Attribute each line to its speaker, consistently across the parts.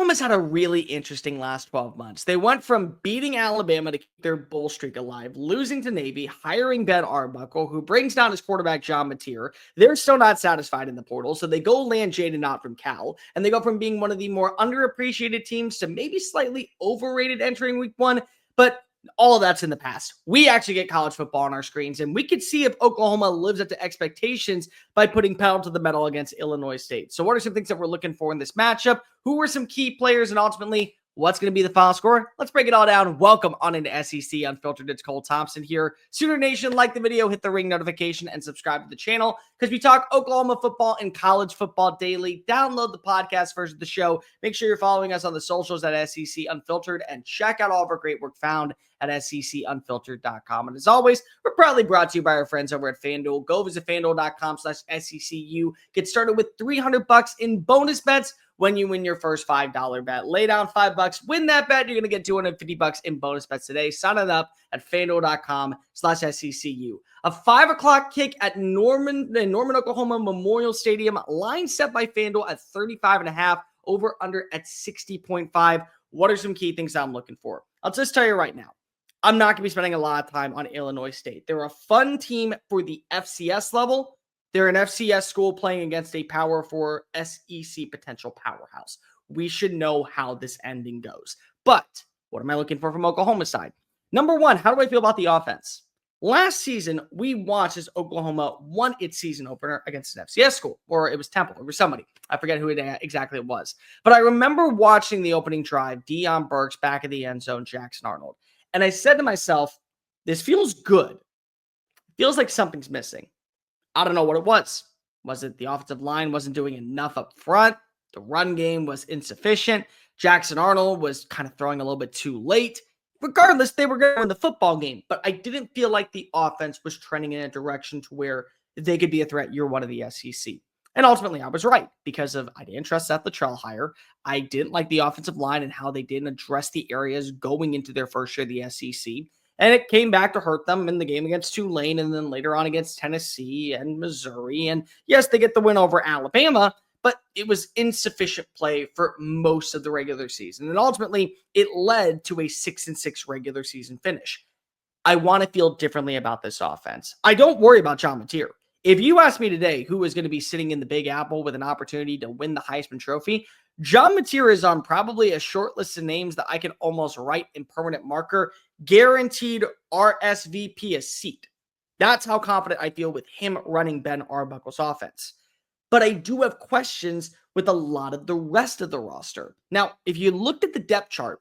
Speaker 1: Oklahoma's had a really interesting last 12 months. They went from beating Alabama to keep their bowl streak alive, losing to Navy, hiring Ben Arbuckle, who brings down his quarterback John Mateer. They're still not satisfied in the portal, so they go land Jaden Ott from Cal, and they go from being one of the more underappreciated teams to maybe slightly overrated entering week one, but all of that's in the past. We actually get college football on our screens, and we could see if Oklahoma lives up to expectations by putting pedal to the metal against Illinois State. So what are some things that we're looking for in this matchup? Who were some key players, and ultimately, what's going to be the final score? Let's break it all down. Welcome on into SEC Unfiltered. It's Cole Thompson here. Sooner Nation, like the video, hit the ring notification, and subscribe to the channel because we talk Oklahoma football and college football daily. Download the podcast version of the show. Make sure you're following us on the socials at SEC Unfiltered and check out all of our great work found at secunfiltered.com. And as always, we're proudly brought to you by our friends over at FanDuel. Go visit FanDuel.com/SECU. Get started with $300 in bonus bets when you win your first $5 bet. Lay down $5, win that bet. You're going to get $250 in bonus bets today. Sign it up at FanDuel.com/SECU. A 5 o'clock kick at Norman, Oklahoma Memorial Stadium. Line set by FanDuel at 35.5, over under at 60.5. What are some key things I'm looking for? I'll just tell you right now. I'm not going to be spending a lot of time on Illinois State. They're a fun team for the FCS level. They're an FCS school playing against a Power 4 SEC potential powerhouse. We should know how this ending goes. But what am I looking for from Oklahoma's side? Number one, how do I feel about the offense? Last season, we watched as Oklahoma won its season opener against an FCS school, or it was Temple, or somebody. I forget who exactly it was. But I remember watching the opening drive, Deion Burks back in the end zone, Jackson Arnold. And I said to myself, this feels good. It feels like something's missing. I don't know what it was. Was it the offensive line wasn't doing enough up front? The run game was insufficient. Jackson Arnold was kind of throwing a little bit too late. Regardless, they were going to win the football game. But I didn't feel like the offense was trending in a direction to where they could be a threat year one of the SEC. And ultimately, I was right because I didn't trust Seth Luttrell hire. I didn't like the offensive line and how they didn't address the areas going into their first year of the SEC. And it came back to hurt them in the game against Tulane and then later on against Tennessee and Missouri. And yes, they get the win over Alabama, but it was insufficient play for most of the regular season. And ultimately, it led to a 6-6 regular season finish. I want to feel differently about this offense. I don't worry about John Mateer. If you ask me today who is going to be sitting in the Big Apple with an opportunity to win the Heisman Trophy, John Mateer is on probably a short list of names that I can almost write in permanent marker, guaranteed RSVP a seat. That's how confident I feel with him running Ben Arbuckle's offense. But I do have questions with a lot of the rest of the roster. Now, if you looked at the depth chart,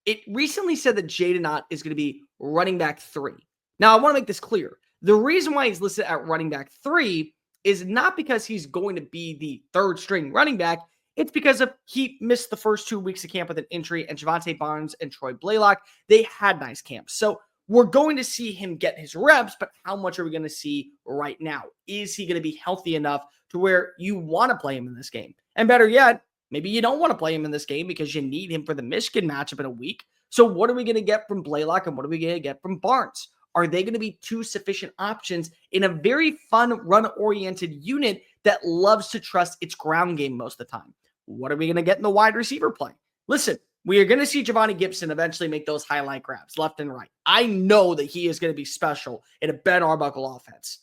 Speaker 1: it recently said that Jaden Ott is going to be running back 3. Now, I want to make this clear. The reason why he's listed at running back 3 is not because he's going to be the third string running back. It's because he missed the first 2 weeks of camp with an injury, and Javante Barnes and Troy Blaylock, they had nice camps. So we're going to see him get his reps, but how much are we going to see right now? Is he going to be healthy enough to where you want to play him in this game? And better yet, maybe you don't want to play him in this game because you need him for the Michigan matchup in a week. So what are we going to get from Blaylock and what are we going to get from Barnes? Are they going to be two sufficient options in a very fun, run-oriented unit that loves to trust its ground game most of the time? What are we going to get in the wide receiver play? Listen, we are going to see Giovanni Gibson eventually make those highlight grabs left and right. I know that he is going to be special in a Ben Arbuckle offense.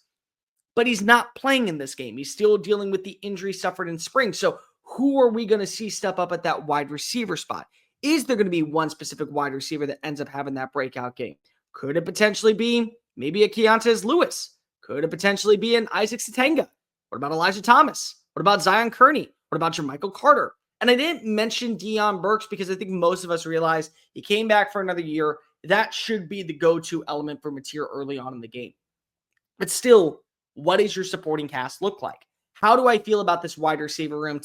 Speaker 1: But he's not playing in this game. He's still dealing with the injury suffered in spring. So who are we going to see step up at that wide receiver spot? Is there going to be one specific wide receiver that ends up having that breakout game? Could it potentially be maybe a Keontae Lewis? Could it potentially be an Isaac Satenga? What about Elijah Thomas? What about Zion Kearney? What about Jermichael Carter? And I didn't mention Deion Burks because I think most of us realize he came back for another year. That should be the go-to element for Mateer early on in the game. But still, what does your supporting cast look like? How do I feel about this wide receiver room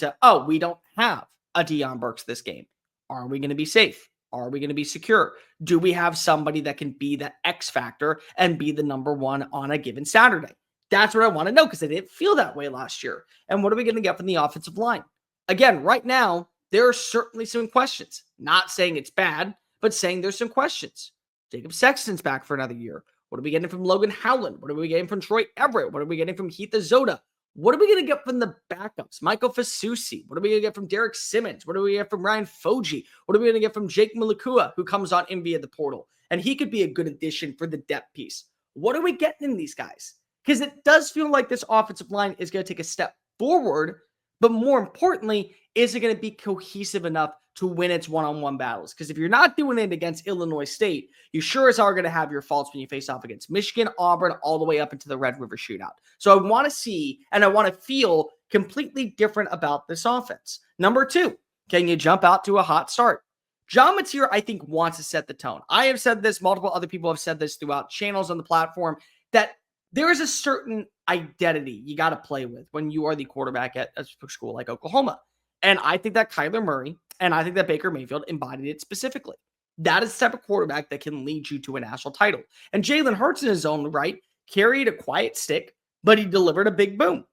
Speaker 1: we don't have a Deion Burks this game? Are we going to be safe? Are we going to be secure? Do we have somebody that can be that X factor and be the number one on a given Saturday? That's what I want to know because I didn't feel that way last year. And what are we going to get from the offensive line? Again, right now, there are certainly some questions. Not saying it's bad, but saying there's some questions. Jacob Sexton's back for another year. What are we getting from Logan Howland? What are we getting from Troy Everett? What are we getting from Keith Azota? What are we going to get from the backups? Michael Fasusi. What are we going to get from Derek Simmons? What are we going to get from Ryan Foji? What are we going to get from Jake Malakua, who comes on in via the portal? And he could be a good addition for the depth piece. What are we getting in these guys? Because it does feel like this offensive line is going to take a step forward, but more importantly, is it going to be cohesive enough to win its one-on-one battles? Because if you're not doing it against Illinois State, you sure as are going to have your faults when you face off against Michigan, Auburn, all the way up into the Red River Shootout. So I want to see and I want to feel completely different about this offense. Number 2, can you jump out to a hot start? John Mateer, I think, wants to set the tone. I have said this, multiple other people have said this throughout channels on the platform, that there is a certain identity you got to play with when you are the quarterback at a school like Oklahoma. And I think that Kyler Murray and I think that Baker Mayfield embodied it specifically. That is the type of quarterback that can lead you to a national title. And Jalen Hurts in his own right carried a quiet stick, but he delivered a big boom.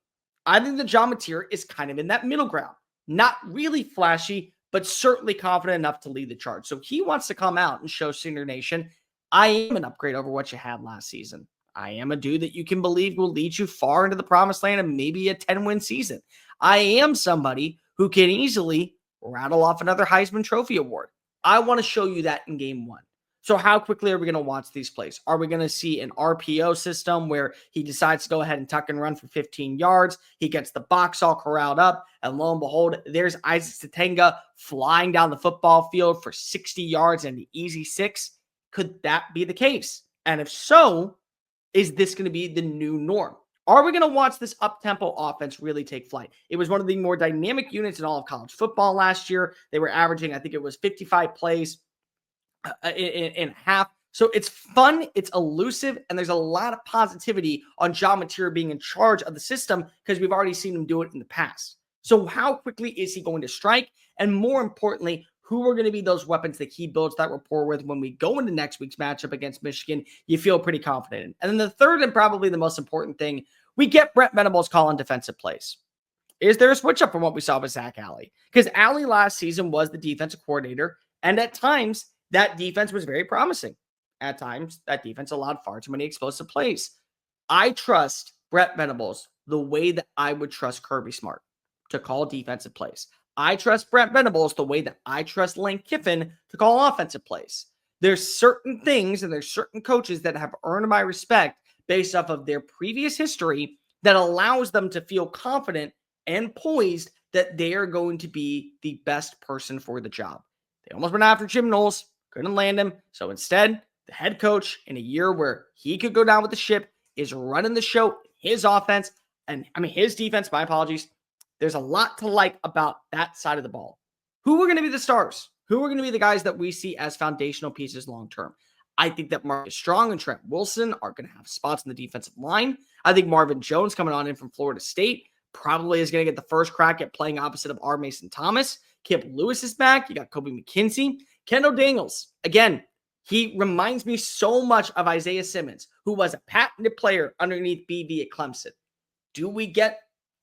Speaker 1: I think that John Mateer is kind of in that middle ground. Not really flashy, but certainly confident enough to lead the charge. So he wants to come out and show Sooner Nation, I am an upgrade over what you had last season. I am a dude that you can believe will lead you far into the promised land and maybe a 10-win season. I am somebody who can easily rattle off another Heisman Trophy award. I want to show you that in game 1. So how quickly are we going to watch these plays? Are we going to see an RPO system where he decides to go ahead and tuck and run for 15 yards? He gets the box all corralled up, and lo and behold, there's Isaac Satenga flying down the football field for 60 yards and the easy 6. Could that be the case? And if so, is this going to be the new norm? Are we going to watch this up-tempo offense really take flight? It was one of the more dynamic units in all of college football last year. They were averaging, I think it was 55 plays in half. So it's fun, it's elusive, and there's a lot of positivity on John Mateer being in charge of the system because we've already seen him do it in the past. So how quickly is he going to strike? And more importantly, who are going to be those weapons that he builds that rapport with when we go into next week's matchup against Michigan? You feel pretty confident in. And then the third and probably the most important thing, we get Brent Venables calling defensive plays. Is there a switch up from what we saw with Zach Alley? Because Alley last season was the defensive coordinator, and at times that defense was very promising. At times, that defense allowed far too many explosive plays. I trust Brent Venables the way that I would trust Kirby Smart to call defensive plays. I trust Brent Venables the way that I trust Lane Kiffin to call offensive plays. There's certain things and there's certain coaches that have earned my respect based off of their previous history that allows them to feel confident and poised that they are going to be the best person for the job. They almost went after Jim Knowles, couldn't land him. So instead, the head coach in a year where he could go down with the ship is running the show, his offense, and his defense, my apologies. There's a lot to like about that side of the ball. Who are going to be the stars? Who are going to be the guys that we see as foundational pieces long-term? I think that Marcus Strong and Trent Wilson are going to have spots in the defensive line. I think Marvin Jones coming on in from Florida State probably is going to get the first crack at playing opposite of R. Mason Thomas. Kip Lewis is back. You got Kobe McKenzie. Kendall Daniels, again, he reminds me so much of Isaiah Simmons, who was a patented player underneath BB at Clemson. Do we get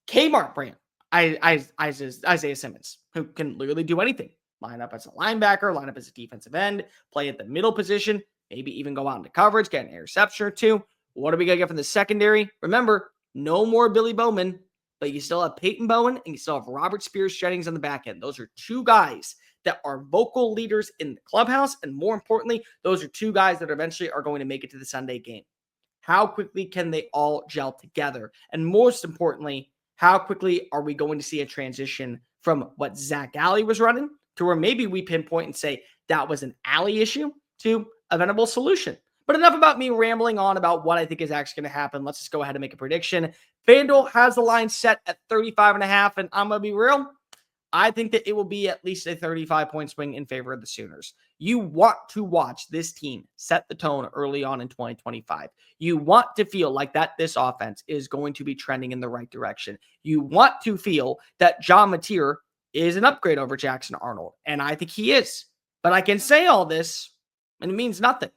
Speaker 1: Kmart brand Isaiah Simmons, who can literally do anything? Line up as a linebacker, line up as a defensive end, play at the middle position, maybe even go out into coverage, get an interception or two. What are we going to get from the secondary? Remember, no more Billy Bowman, but you still have Peyton Bowen and you still have Robert Spears-Jennings on the back end. Those are two guys that are vocal leaders in the clubhouse. And more importantly, those are two guys that eventually are going to make it to the Sunday game. How quickly can they all gel together? And most importantly, how quickly are we going to see a transition from what Zach Alley was running to where maybe we pinpoint and say that was an Alley issue to a Venable solution? But enough about me rambling on about what I think is actually going to happen. Let's just go ahead and make a prediction. FanDuel has the line set at 35.5, and I'm going to be real. I think that it will be at least a 35-point swing in favor of the Sooners. You want to watch this team set the tone early on in 2025. You want to feel like that this offense is going to be trending in the right direction. You want to feel that John Mateer is an upgrade over Jackson Arnold, and I think he is. But I can say all this, and it means nothing.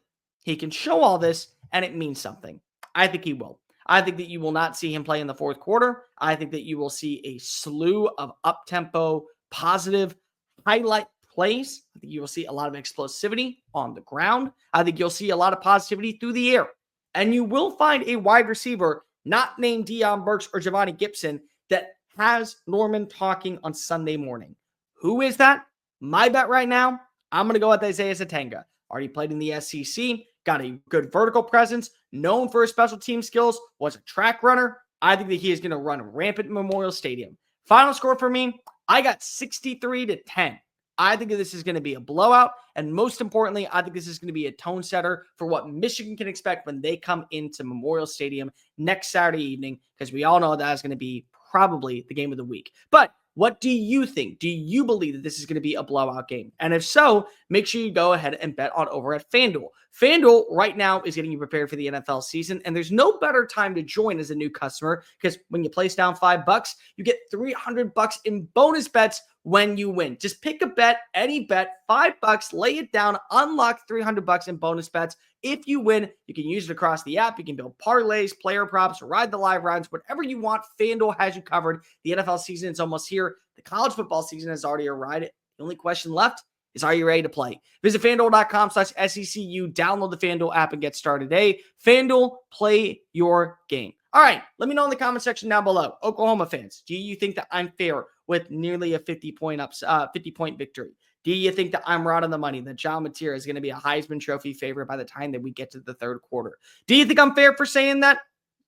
Speaker 1: He can show all this, and it means something. I think he will. I think that you will not see him play in the fourth quarter. I think that you will see a slew of up-tempo, positive highlight plays. I think you will see a lot of explosivity on the ground. I think you'll see a lot of positivity through the air. And you will find a wide receiver not named Deion Burks or Giovanni Gibson, that has Norman talking on Sunday morning. Who is that? My bet right now, I'm going to go with Isaiah Satenga. Already played in the SEC, got a good vertical presence, known for his special team skills, was a track runner. I think that he is going to run rampant in Memorial Stadium. Final score for me, I got 63-10. I think that this is going to be a blowout. And most importantly, I think this is going to be a tone setter for what Michigan can expect when they come into Memorial Stadium next Saturday evening, because we all know that is going to be probably the game of the week. But what do you think? Do you believe that this is going to be a blowout game? And if so, make sure you go ahead and bet on over at FanDuel. FanDuel right now is getting you prepared for the NFL season, and there's no better time to join as a new customer, because when you place down $5, you get $300 in bonus bets when you win. Just pick a bet, any bet, $5, lay it down, unlock $300 in bonus bets. If you win, you can use it across the app. You can build parlays, player props, ride the live rounds, whatever you want. FanDuel has you covered. The NFL season is almost here. The college football season has already arrived. The only question left is, are you ready to play? Visit FanDuel.com/SECU, download the FanDuel app and get started today. FanDuel, play your game. All right, let me know in the comment section down below. Oklahoma fans, do you think that I'm fair with nearly a 50-point victory? Do you think that I'm right on the money, that John Mateer is going to be a Heisman Trophy favorite by the time that we get to the third quarter? Do you think I'm fair for saying that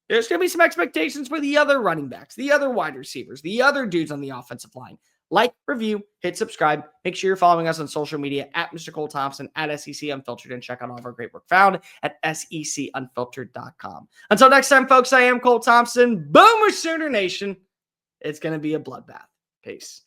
Speaker 1: there's going to be some expectations for the other running backs, the other wide receivers, the other dudes on the offensive line? Like, review, hit subscribe. Make sure you're following us on social media at Mr. Cole Thompson, at SEC Unfiltered, and check out all of our great work found at secunfiltered.com. Until next time, folks, I am Cole Thompson. Boomer Sooner Nation. It's going to be a bloodbath. Peace.